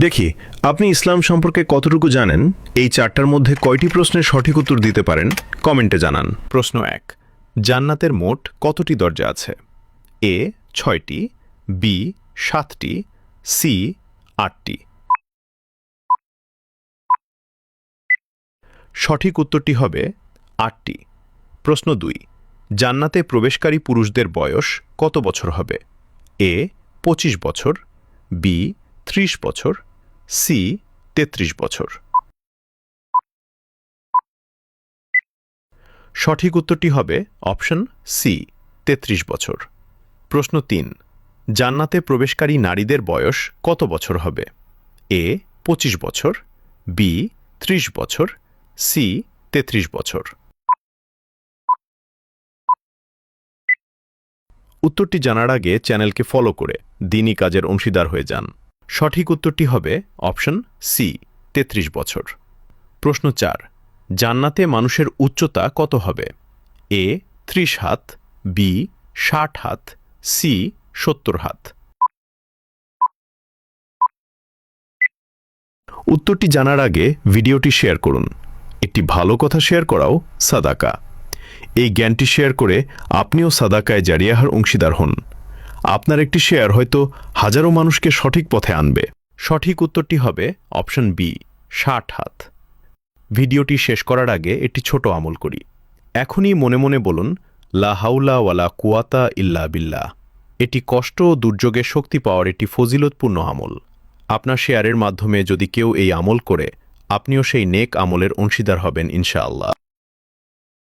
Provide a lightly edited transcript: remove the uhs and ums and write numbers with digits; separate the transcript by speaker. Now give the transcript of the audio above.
Speaker 1: দেখি আপনি ইসলাম সম্পর্কে কতটুকু জানেন। এই চারটার মধ্যে কয়টি প্রশ্নের সঠিক উত্তর দিতে পারেন কমেন্টে জানান।
Speaker 2: প্রশ্ন ১। জান্নাতের মোট কতটি দরজা আছে? এ ৬টি, বি ৭টি, সি ৮টি। সঠিক উত্তরটি হবে ৮টি। প্রশ্ন ২। জান্নাতে প্রবেশকারী পুরুষদের বয়স কত বছর হবে? এ ২৫ বছর, বি ৩০ বছর, সি ৩৩ বছর। সঠিক উত্তরটি হবে অপশন সি ৩৩ বছর। প্রশ্ন ৩। জান্নাতে প্রবেশকারী নারীদের বয়স কত বছর হবে? এ ২৫ বছর, বি ৩০ বছর, সি ৩৩ বছর। উত্তরটি জানার আগে চ্যানেলকে ফলো করে দিনই কাজের অংশীদার হয়ে যান। সঠিক উত্তরটি হবে অপশন সি ৩৩ বছর। প্রশ্ন ৪। জান্নাতে মানুষের উচ্চতা কত হবে? এ ৩০ হাত, বি ৬০ হাত, সি ৭০ হাত। উত্তরটি জানার আগে ভিডিওটি শেয়ার করুন। একটি ভালো কথা শেয়ার করাও সাদাকা। এই জ্ঞানটি শেয়ার করে আপনিও সাদাকায় জারিয়াহার অংশীদার হন। আপনার একটি শেয়ার হয়তো হাজারো মানুষকে সঠিক পথে আনবে। সঠিক উত্তরটি হবে অপশন বি ৬০ হাত। ভিডিওটি শেষ করার আগে একটি ছোট আমল করি। এখনই মনে মনে বলুন, লা হাউলা ওয়ালা কুয়াতা ইল্লা বিল্লাহ। এটি কষ্ট ও দুর্যোগে শক্তি পাওয়ার একটি ফজিলতপূর্ণ আমল। আপনার শেয়ারের মাধ্যমে যদি কেউ এই আমল করে, আপনিও সেই নেক আমলের অংশীদার হবেন ইনশাআল্লাহ।